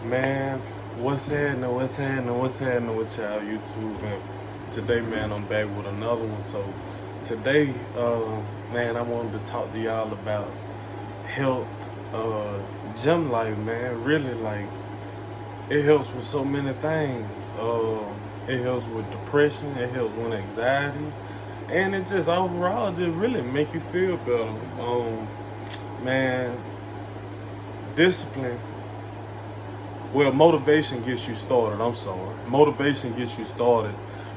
Man, what's happening with y'all YouTube? And today, man, I'm back with another one. So today, man, I wanted to talk to y'all about health, gym life, man. Really, like, it helps with so many things. It helps with depression, it helps with anxiety, and it just overall just really make you feel better. Man, discipline. Well, motivation gets you started. I'm sorry. Motivation gets you started,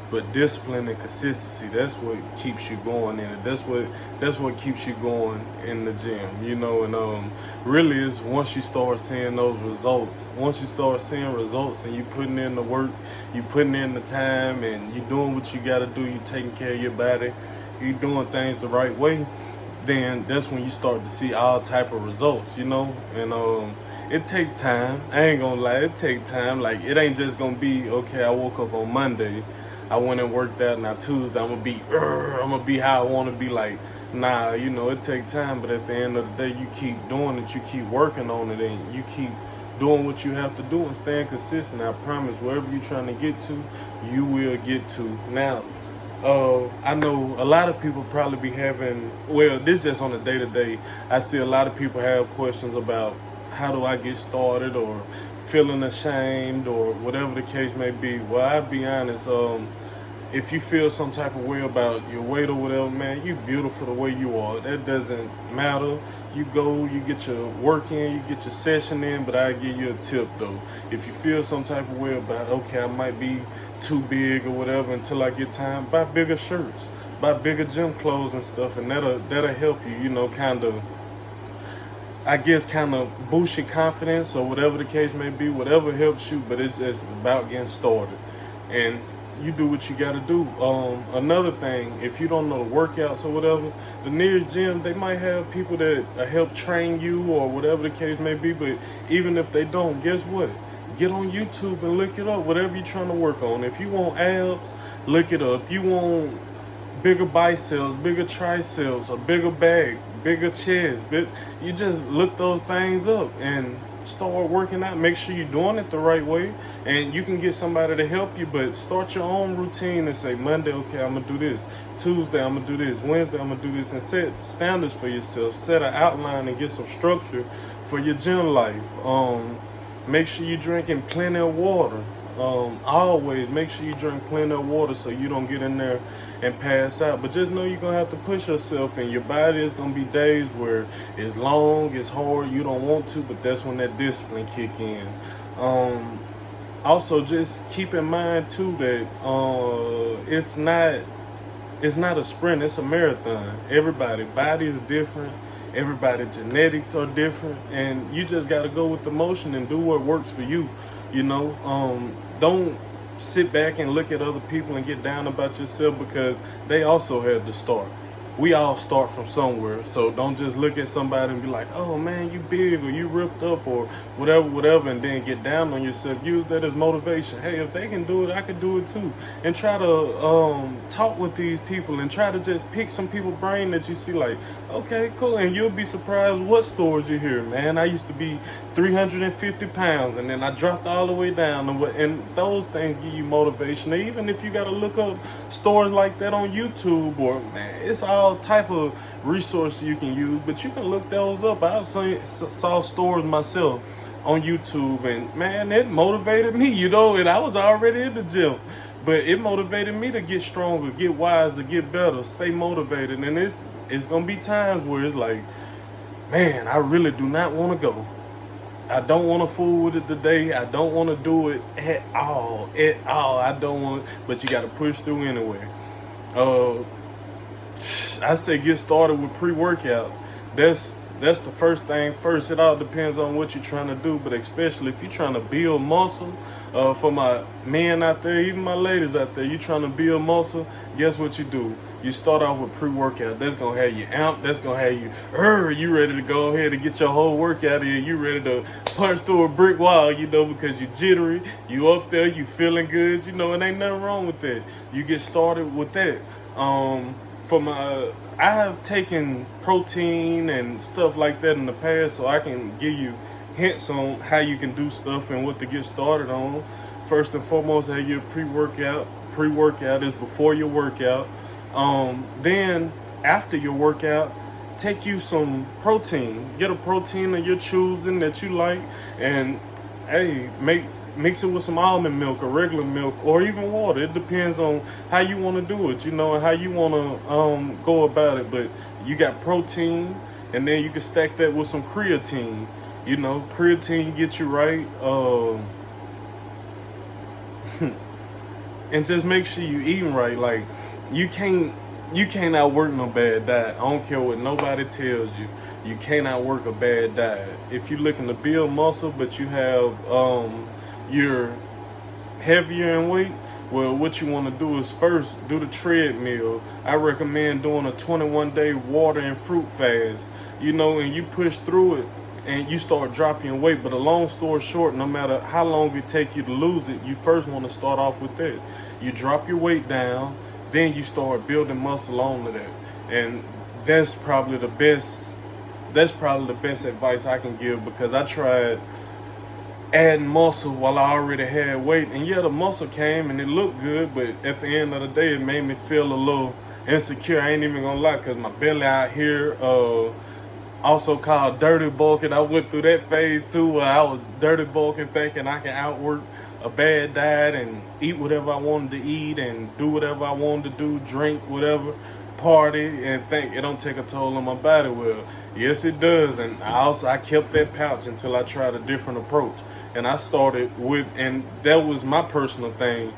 but discipline and consistency, that's what keeps you going in it. That's what keeps you going in the gym, and really is once you start seeing those results. Once you start seeing results and you putting in the work, you putting in the time and you doing what you gotta do, you taking care of your body, you doing things the right way, then that's when you start to see all type of results. And it takes time. I ain't gonna lie, it takes time. Like, it ain't just gonna be okay. I woke up on Monday, I went and worked out. Now Tuesday, I'm gonna be how I want to be. Like, nah, it takes time. But at the end of the day, you keep doing it, you keep working on it, and you keep doing what you have to do and staying consistent. I promise, wherever you're trying to get to, you will get to. Now, I know a lot of people probably be having, well, this just on a day to day. I see a lot of people have questions about how do I get started, or feeling ashamed, or whatever the case may be. Well, I'll be honest, if you feel some type of way about your weight or whatever, man, you beautiful the way you are. That doesn't matter. You go, you get your work in, you get your session in, but I give you a tip though. If you feel some type of way about, okay, I might be too big or whatever until I get time, buy bigger shirts, buy bigger gym clothes and stuff, and that'll help you, kind of, I guess, kind of boost your confidence or whatever the case may be, whatever helps you. But it's just about getting started, and you do what you got to do. Another thing, if you don't know the workouts or whatever, the nearest gym, they might have people that help train you or whatever the case may be. But even if they don't, guess what? Get on YouTube and look it up. Whatever you're trying to work on. If you want abs, look it up. You want bigger biceps, bigger triceps, a bigger back, bigger chest. You just look those things up and start working out. Make sure you're doing it the right way, and you can get somebody to help you. But start your own routine and say, Monday, okay, I'm gonna do this. Tuesday, I'm gonna do this. Wednesday, I'm gonna do this, and set standards for yourself. Set an outline and get some structure for your gym life. Make sure you're drinking plenty of water. Always make sure you drink plenty of water so you don't get in there and pass out. But just know you're gonna have to push yourself, and your body is gonna be days where it's long, it's hard, you don't want to, but that's when that discipline kick in. Also, just keep in mind too that it's not a sprint, it's a marathon. Everybody body is different. Everybody genetics are different, and you just got to go with the motion and do what works for you. Don't sit back and look at other people and get down about yourself, because they also had to start. We all start from somewhere, so don't just look at somebody and be like, oh man, you big, or you ripped up, or whatever, and then get down on yourself. Use that as motivation. Hey, if they can do it, I can do it too. And try to talk with these people, and try to just pick some people's brain that you see, like, okay, cool. And you'll be surprised what stories you hear. Man, I used to be 350 pounds, and then I dropped all the way down, and those things give you motivation. And even if you got to look up stories like that on YouTube, or, man, it's all type of resources you can use, but you can look those up. I saw stories myself on YouTube, and man, it motivated me, and I was already in the gym, but it motivated me to get stronger, get wiser, get better, stay motivated. And it's gonna be times where it's like, man, I really do not want to go. I don't want to fool with it today. I don't want to do it at all. I don't want to, but you got to push through anyway. I say get started with pre-workout. That's the first thing first. It all depends on what you're trying to do, but especially if you're trying to build muscle. For my men out there, even my ladies out there, you're trying to build muscle. Guess what you do? You start off with pre-workout. That's gonna have you amped. That's gonna have you ready to go ahead and get your whole workout in. You ready to punch through a brick wall, because you jittery. You up there, you feeling good, and ain't nothing wrong with that. You get started with that. I have taken protein and stuff like that in the past, so I can give you hints on how you can do stuff and what to get started on. First and foremost, have your pre-workout. Pre-workout is before your workout. Then after your workout, take you some protein. Get a protein of your choosing that you like, and hey, mix it with some almond milk or regular milk or even water. It depends on how you want to do it, you know, and how you want to go about it. But you got protein, and then you can stack that with some creatine. You know, creatine gets you right. And just make sure you eating right. Like, you can't outwork no bad diet. I don't care what nobody tells you. You can't outwork a bad diet. If you're looking to build muscle, but you have you're heavier in weight, well, what you want to do is first do the treadmill. I recommend doing a 21-day water and fruit fast. You know, and you push through it, and you start dropping your weight. But a long story short, no matter how long it take you to lose it, you first want to start off with that. You drop your weight down, then you start building muscle onto that. And that's probably the best advice I can give, because I tried adding muscle while I already had weight. And yeah, the muscle came and it looked good, but at the end of the day, it made me feel a little insecure. I ain't even gonna lie, because my belly out here, also called dirty bulking. I went through that phase too, where I was dirty bulking, thinking I can outwork a bad diet and eat whatever I wanted to eat and do whatever I wanted to do, drink whatever, party, and think it don't take a toll on my body. Well, yes it does. And I kept that pouch until I tried a different approach. And I started with, and that was my personal thing,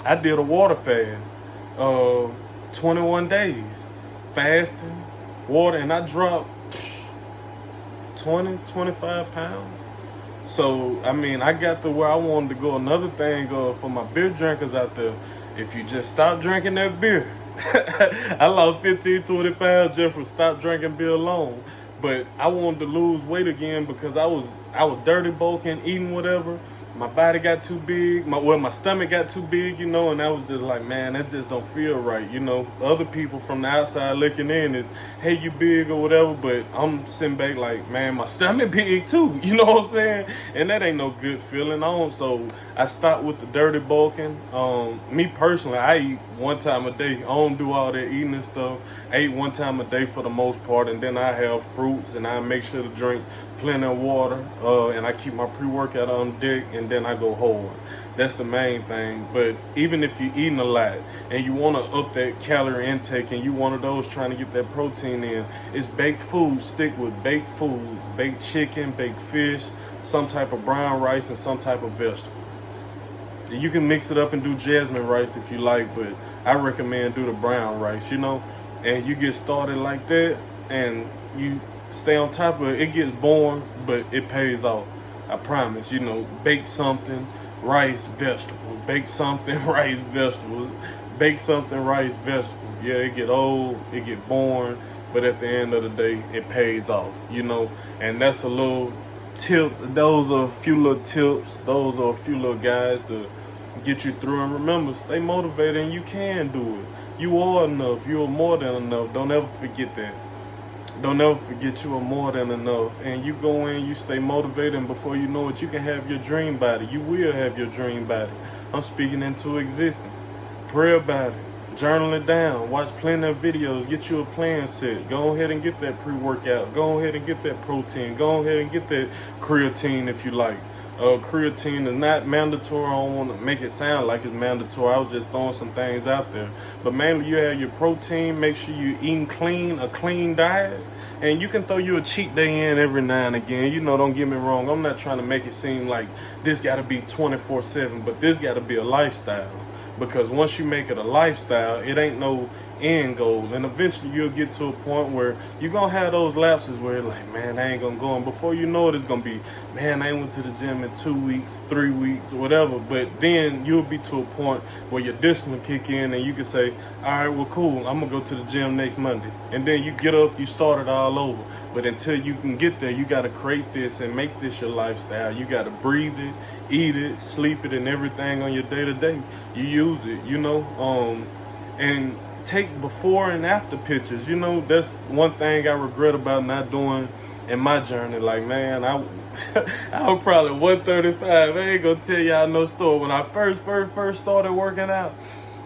I did a water fast, 21 days, fasting, water, and I dropped 25 pounds. So, I mean, I got to where I wanted to go. Another thing for my beer drinkers out there, if you just stop drinking that beer, I lost 15, 20 pounds just from stop drinking beer alone. But I wanted to lose weight again because I was dirty bulking, eating whatever. My body got too big. My stomach got too big, you know, and I was just like, man, that just don't feel right, you know. Other people from the outside looking in is, hey, you big or whatever, but I'm sitting back like, man, my stomach big too, you know what I'm saying? And that ain't no good feeling on. So I stopped with the dirty bulking. Me personally, I eat one time a day. I don't do all that eating and stuff. I eat one time a day for the most part, and then I have fruits, and I make sure to drink plenty of water, and I keep my pre-workout on deck, and then I go hard. That's the main thing. But even if you're eating a lot and you want to up that calorie intake, and you one of those trying to get that protein in, it's baked food. Stick with baked foods, baked chicken, baked fish, some type of brown rice, and some type of vegetables. You can mix it up and do jasmine rice if you like, but I recommend do the brown rice, you know, and you get started like that, and you stay on top of it. It gets boring, but it pays off. I promise. You know, bake something, rice, vegetables. Bake something, rice, vegetables. Bake something, rice, vegetables. Yeah, it get old, it get boring, but at the end of the day, it pays off, you know. And that's a little tip. Those are a few little tips. Those are a few little guides to get you through. And remember, stay motivated, and you can do it. You are enough. You are more than enough. Don't ever forget that. Don't ever forget you are more than enough. And you go in, you stay motivated, and before you know it, you can have your dream body. You will have your dream body. I'm speaking into existence. Pray about it. Journal it down. Watch plenty of videos. Get you a plan set. Go ahead and get that pre-workout. Go ahead and get that protein. Go ahead and get that creatine if you like. Creatine is not mandatory. I don't want to make it sound like it's mandatory. I was just throwing some things out there. But mainly you have your protein. Make sure you're eating clean, a clean diet. And you can throw you a cheat day in every now and again. You know, don't get me wrong. I'm not trying to make it seem like this got to be 24/7. But this got to be a lifestyle. Because once you make it a lifestyle, it ain't no end goal. And eventually you'll get to a point where you're going to have those lapses where you're like, man, I ain't going to go. And before you know it, it's going to be, man, I ain't went to the gym in 2 weeks, 3 weeks, or whatever. But then you'll be to a point where your discipline kick in, and you can say, all right, well, cool, I'm going to go to the gym next Monday. And then you get up, you start it all over. But until you can get there, you got to create this and make this your lifestyle. You got to breathe it, eat it, sleep it, and everything on your day-to-day. You use it, you know, and take before and after pictures. You know, that's one thing I regret about not doing in my journey. Like, man, I I was probably 135. I ain't gonna tell y'all no story. When I first started working out,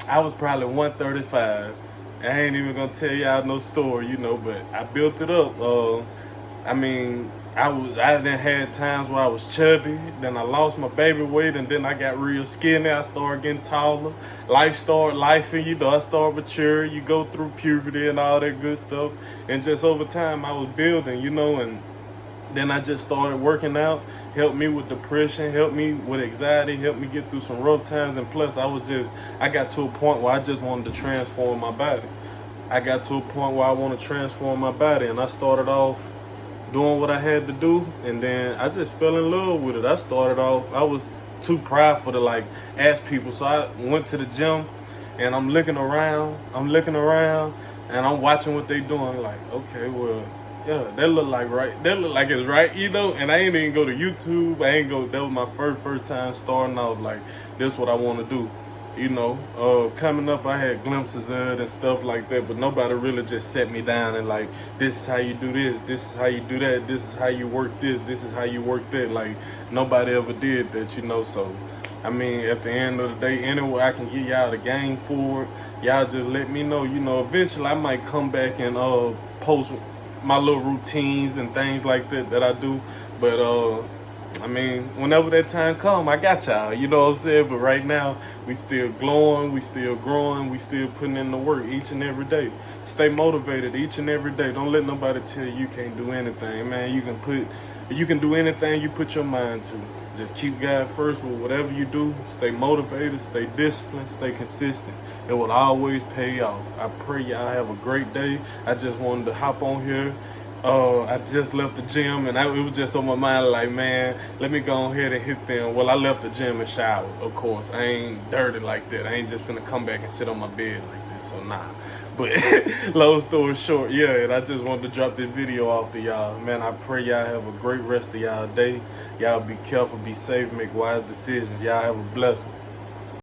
I was probably 135. I ain't even gonna tell y'all no story, you know, but I built it up. I mean, I then had times where I was chubby, then I lost my baby weight, and then I got real skinny. I started getting taller. Life started lifing, you know, I started maturing. You go through puberty and all that good stuff. And just over time I was building, you know, and then I just started working out, helped me with depression, helped me with anxiety, helped me get through some rough times. And plus I got to a point where I just wanted to transform my body. I got to a point where I want to transform my body, and I started off doing what I had to do, and then I just fell in love with it. I was too prideful to like ask people, so I went to the gym, and I'm looking around, and I'm watching what they doing. Like, okay, well, yeah, that look like it's right, you know. And I ain't even go to YouTube. That was my first time starting off. Like, this is what I want to do. You know, coming up, I had glimpses of it and stuff like that, but nobody really just set me down and like, this is how you do this is how you do that, this is how you work this is how you work that. Like, nobody ever did that, you know. So, I mean, at the end of the day, anyway, I can get y'all the game forward. Y'all just let me know, you know. Eventually, I might come back and post my little routines and things like that I do, but I mean, whenever that time come, I got y'all, you know what I'm saying? But right now, we still glowing, we still growing, we still putting in the work each and every day. Stay motivated each and every day. Don't let nobody tell you can't do anything, man. You can do anything you put your mind to. Just keep God first with whatever you do. Stay motivated, stay disciplined, stay consistent. It will always pay off. I pray y'all have a great day. I just wanted to hop on here. I just left the gym, and it was just on my mind, like, man, let me go ahead and hit them. Well, I left the gym and showered, of course. I ain't dirty like that. I ain't just finna come back and sit on my bed like that, so nah. But long story short, yeah, and I just wanted to drop this video off to y'all. Man, I pray y'all have a great rest of y'all day. Y'all be careful, be safe, make wise decisions. Y'all have a blessing.